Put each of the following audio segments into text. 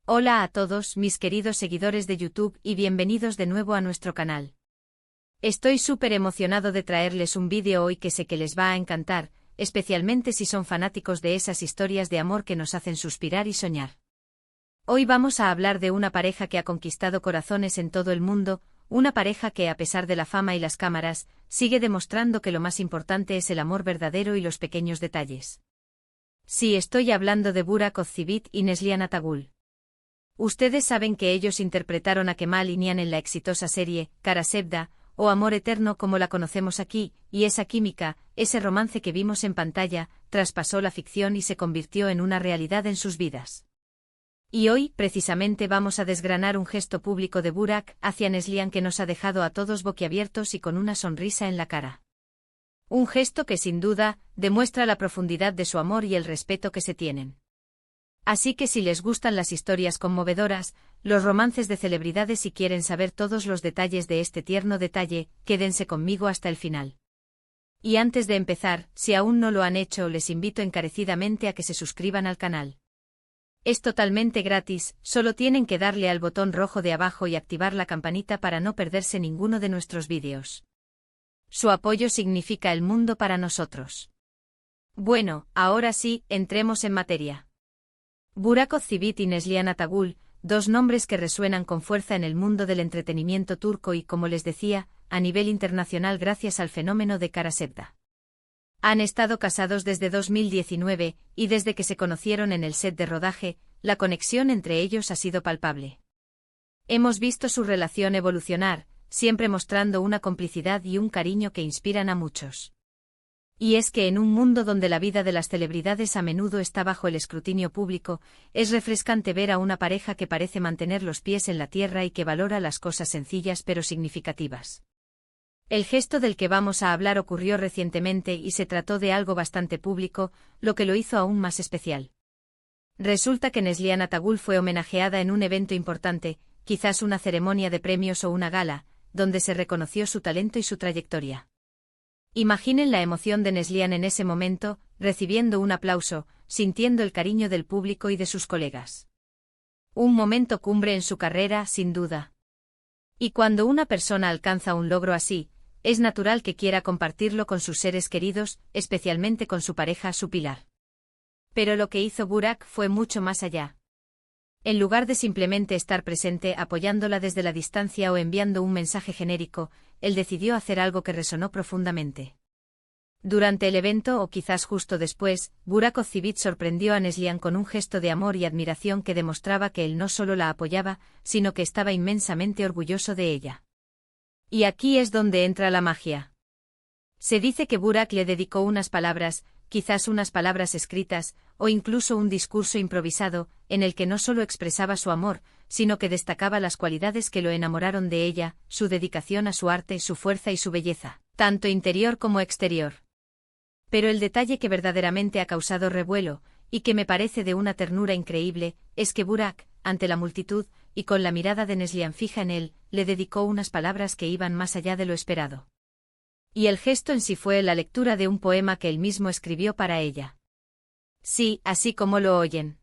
Hola a todos mis queridos seguidores de YouTube y bienvenidos de nuevo a nuestro canal. Estoy súper emocionado de traerles un vídeo hoy que sé que les va a encantar, especialmente si son fanáticos de esas historias de amor que nos hacen suspirar y soñar. Hoy vamos a hablar de una pareja que ha conquistado corazones en todo el mundo, una pareja que a pesar de la fama y las cámaras, sigue demostrando que lo más importante es el amor verdadero y los pequeños detalles. Sí, estoy hablando de Burak Özçivit y Neslihan Atagül. Ustedes saben que ellos interpretaron a Kemal y Nihan en la exitosa serie Kara Sevda, o Amor Eterno como la conocemos aquí, y esa química, ese romance que vimos en pantalla, traspasó la ficción y se convirtió en una realidad en sus vidas. Y hoy, precisamente, vamos a desgranar un gesto público de Burak hacia Neslihan que nos ha dejado a todos boquiabiertos y con una sonrisa en la cara. Un gesto que sin duda demuestra la profundidad de su amor y el respeto que se tienen. Así que si les gustan las historias conmovedoras, los romances de celebridades y quieren saber todos los detalles de este tierno detalle, quédense conmigo hasta el final. Y antes de empezar, si aún no lo han hecho, les invito encarecidamente a que se suscriban al canal. Es totalmente gratis, solo tienen que darle al botón rojo de abajo y activar la campanita para no perderse ninguno de nuestros vídeos. Su apoyo significa el mundo para nosotros. Bueno, ahora sí, entremos en materia. Burak Özçivit y Neslihan Atagül, dos nombres que resuenan con fuerza en el mundo del entretenimiento turco y, como les decía, a nivel internacional gracias al fenómeno de Kara Sevda. Han estado casados desde 2019, y desde que se conocieron en el set de rodaje, la conexión entre ellos ha sido palpable. Hemos visto su relación evolucionar, siempre mostrando una complicidad y un cariño que inspiran a muchos. Y es que en un mundo donde la vida de las celebridades a menudo está bajo el escrutinio público, es refrescante ver a una pareja que parece mantener los pies en la tierra y que valora las cosas sencillas pero significativas. El gesto del que vamos a hablar ocurrió recientemente y se trató de algo bastante público, lo que lo hizo aún más especial. Resulta que Neslihan Atagül fue homenajeada en un evento importante, quizás una ceremonia de premios o una gala, donde se reconoció su talento y su trayectoria. Imaginen la emoción de Neslihan en ese momento, recibiendo un aplauso, sintiendo el cariño del público y de sus colegas. Un momento cumbre en su carrera, sin duda. Y cuando una persona alcanza un logro así, es natural que quiera compartirlo con sus seres queridos, especialmente con su pareja, su pilar. Pero lo que hizo Burak fue mucho más allá. En lugar de simplemente estar presente apoyándola desde la distancia o enviando un mensaje genérico, él decidió hacer algo que resonó profundamente. Durante el evento o quizás justo después, Burak Özçivit sorprendió a Neslihan con un gesto de amor y admiración que demostraba que él no solo la apoyaba, sino que estaba inmensamente orgulloso de ella. Y aquí es donde entra la magia. Se dice que Burak le dedicó unas palabras, quizás unas palabras escritas, o incluso un discurso improvisado, en el que no solo expresaba su amor, sino que destacaba las cualidades que lo enamoraron de ella, su dedicación a su arte, su fuerza y su belleza, tanto interior como exterior. Pero el detalle que verdaderamente ha causado revuelo, y que me parece de una ternura increíble, es que Burak, ante la multitud, y con la mirada de Neslihan fija en él, le dedicó unas palabras que iban más allá de lo esperado. Y el gesto en sí fue la lectura de un poema que él mismo escribió para ella. Sí, así como lo oyen.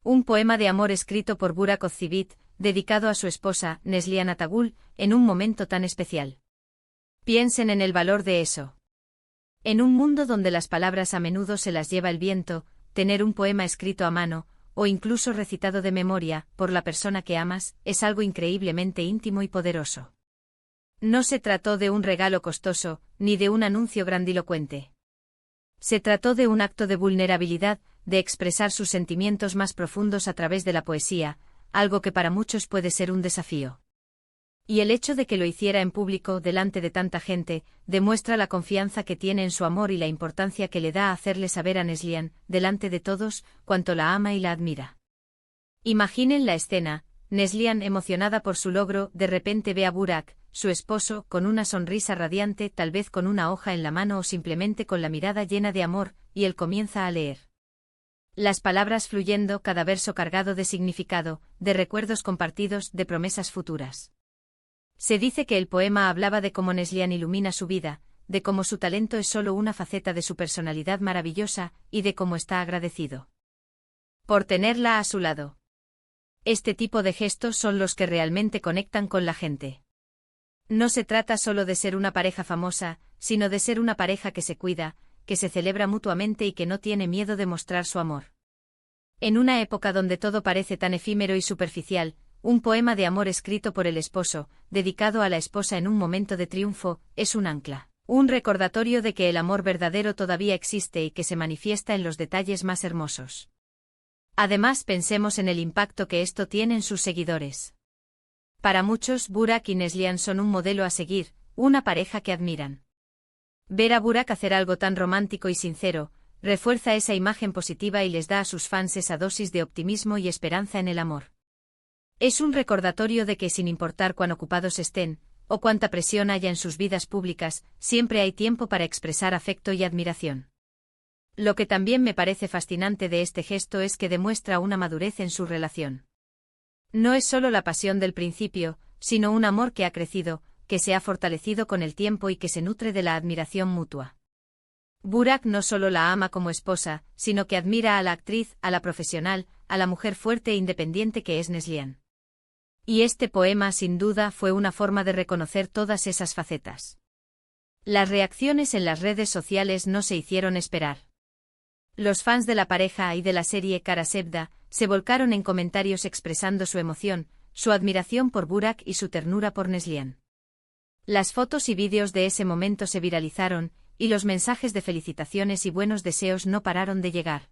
Un poema de amor escrito por Burak Özçivit, dedicado a su esposa, Neslihan Atagül, en un momento tan especial. Piensen en el valor de eso. En un mundo donde las palabras a menudo se las lleva el viento, tener un poema escrito a mano, o incluso recitado de memoria, por la persona que amas, es algo increíblemente íntimo y poderoso. No se trató de un regalo costoso, ni de un anuncio grandilocuente. Se trató de un acto de vulnerabilidad, de expresar sus sentimientos más profundos a través de la poesía, algo que para muchos puede ser un desafío. Y el hecho de que lo hiciera en público, delante de tanta gente, demuestra la confianza que tiene en su amor y la importancia que le da a hacerle saber a Neslihan, delante de todos, cuánto la ama y la admira. Imaginen la escena. Neslihan, emocionada por su logro, de repente ve a Burak, su esposo, con una sonrisa radiante, tal vez con una hoja en la mano o simplemente con la mirada llena de amor, y él comienza a leer. Las palabras fluyendo, cada verso cargado de significado, de recuerdos compartidos, de promesas futuras. Se dice que el poema hablaba de cómo Neslihan ilumina su vida, de cómo su talento es solo una faceta de su personalidad maravillosa, y de cómo está agradecido por tenerla a su lado. Este tipo de gestos son los que realmente conectan con la gente. No se trata solo de ser una pareja famosa, sino de ser una pareja que se cuida, que se celebra mutuamente y que no tiene miedo de mostrar su amor. En una época donde todo parece tan efímero y superficial, un poema de amor escrito por el esposo, dedicado a la esposa en un momento de triunfo, es un ancla, un recordatorio de que el amor verdadero todavía existe y que se manifiesta en los detalles más hermosos. Además, pensemos en el impacto que esto tiene en sus seguidores. Para muchos, Burak y Neslihan son un modelo a seguir, una pareja que admiran. Ver a Burak hacer algo tan romántico y sincero, refuerza esa imagen positiva y les da a sus fans esa dosis de optimismo y esperanza en el amor. Es un recordatorio de que sin importar cuán ocupados estén, o cuánta presión haya en sus vidas públicas, siempre hay tiempo para expresar afecto y admiración. Lo que también me parece fascinante de este gesto es que demuestra una madurez en su relación. No es solo la pasión del principio, sino un amor que ha crecido, que se ha fortalecido con el tiempo y que se nutre de la admiración mutua. Burak no solo la ama como esposa, sino que admira a la actriz, a la profesional, a la mujer fuerte e independiente que es Neslihan. Y este poema sin duda fue una forma de reconocer todas esas facetas. Las reacciones en las redes sociales no se hicieron esperar. Los fans de la pareja y de la serie Kara Sevda se volcaron en comentarios expresando su emoción, su admiración por Burak y su ternura por Neslihan. Las fotos y vídeos de ese momento se viralizaron, y los mensajes de felicitaciones y buenos deseos no pararon de llegar.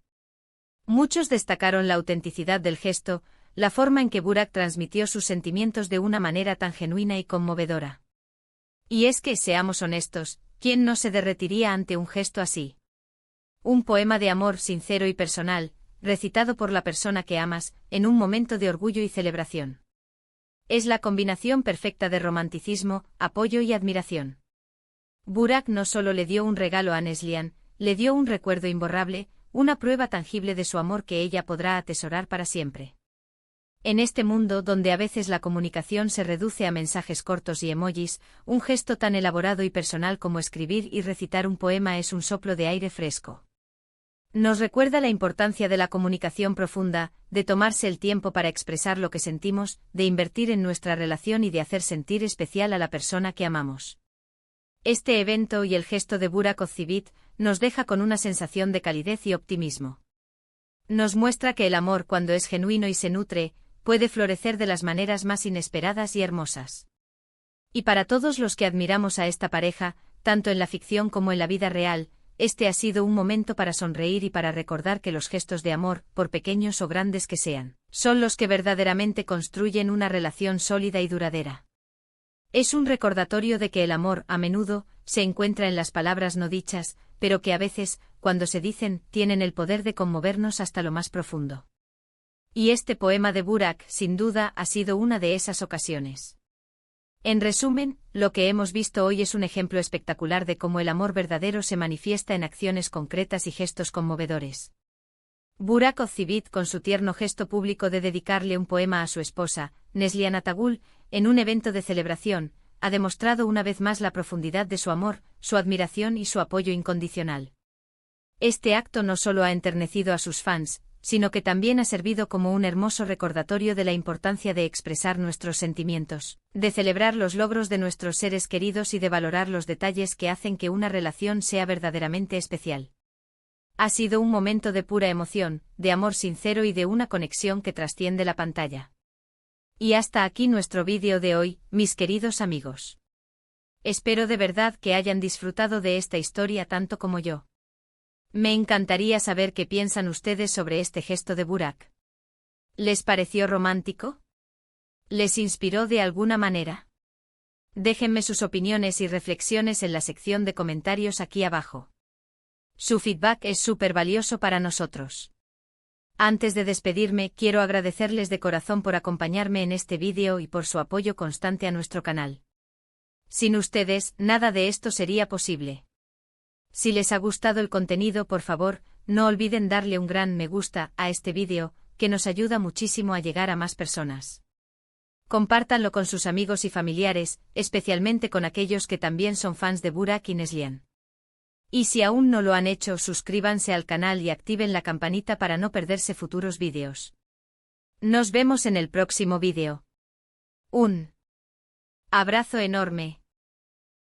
Muchos destacaron la autenticidad del gesto, la forma en que Burak transmitió sus sentimientos de una manera tan genuina y conmovedora. Y es que, seamos honestos, ¿quién no se derretiría ante un gesto así? Un poema de amor sincero y personal, recitado por la persona que amas, en un momento de orgullo y celebración. Es la combinación perfecta de romanticismo, apoyo y admiración. Burak no solo le dio un regalo a Neslihan, le dio un recuerdo imborrable, una prueba tangible de su amor que ella podrá atesorar para siempre. En este mundo donde a veces la comunicación se reduce a mensajes cortos y emojis, un gesto tan elaborado y personal como escribir y recitar un poema es un soplo de aire fresco. Nos recuerda la importancia de la comunicación profunda, de tomarse el tiempo para expresar lo que sentimos, de invertir en nuestra relación y de hacer sentir especial a la persona que amamos. Este evento y el gesto de Burak Özçivit nos deja con una sensación de calidez y optimismo. Nos muestra que el amor, cuando es genuino y se nutre, puede florecer de las maneras más inesperadas y hermosas. Y para todos los que admiramos a esta pareja, tanto en la ficción como en la vida real, este ha sido un momento para sonreír y para recordar que los gestos de amor, por pequeños o grandes que sean, son los que verdaderamente construyen una relación sólida y duradera. Es un recordatorio de que el amor, a menudo, se encuentra en las palabras no dichas, pero que a veces, cuando se dicen, tienen el poder de conmovernos hasta lo más profundo. Y este poema de Burak, sin duda, ha sido una de esas ocasiones. En resumen, lo que hemos visto hoy es un ejemplo espectacular de cómo el amor verdadero se manifiesta en acciones concretas y gestos conmovedores. Burak Özçivit, con su tierno gesto público de dedicarle un poema a su esposa, Neslihan Atagül, en un evento de celebración, ha demostrado una vez más la profundidad de su amor, su admiración y su apoyo incondicional. Este acto no solo ha enternecido a sus fans, sino que también ha servido como un hermoso recordatorio de la importancia de expresar nuestros sentimientos, de celebrar los logros de nuestros seres queridos y de valorar los detalles que hacen que una relación sea verdaderamente especial. Ha sido un momento de pura emoción, de amor sincero y de una conexión que trasciende la pantalla. Y hasta aquí nuestro vídeo de hoy, mis queridos amigos. Espero de verdad que hayan disfrutado de esta historia tanto como yo. Me encantaría saber qué piensan ustedes sobre este gesto de Burak. ¿Les pareció romántico? ¿Les inspiró de alguna manera? Déjenme sus opiniones y reflexiones en la sección de comentarios aquí abajo. Su feedback es súper valioso para nosotros. Antes de despedirme, quiero agradecerles de corazón por acompañarme en este vídeo y por su apoyo constante a nuestro canal. Sin ustedes, nada de esto sería posible. Si les ha gustado el contenido, por favor, no olviden darle un gran me gusta a este vídeo, que nos ayuda muchísimo a llegar a más personas. Compártanlo con sus amigos y familiares, especialmente con aquellos que también son fans de Burak y Neslihan. Y si aún no lo han hecho, suscríbanse al canal y activen la campanita para no perderse futuros vídeos. Nos vemos en el próximo vídeo. Un abrazo enorme.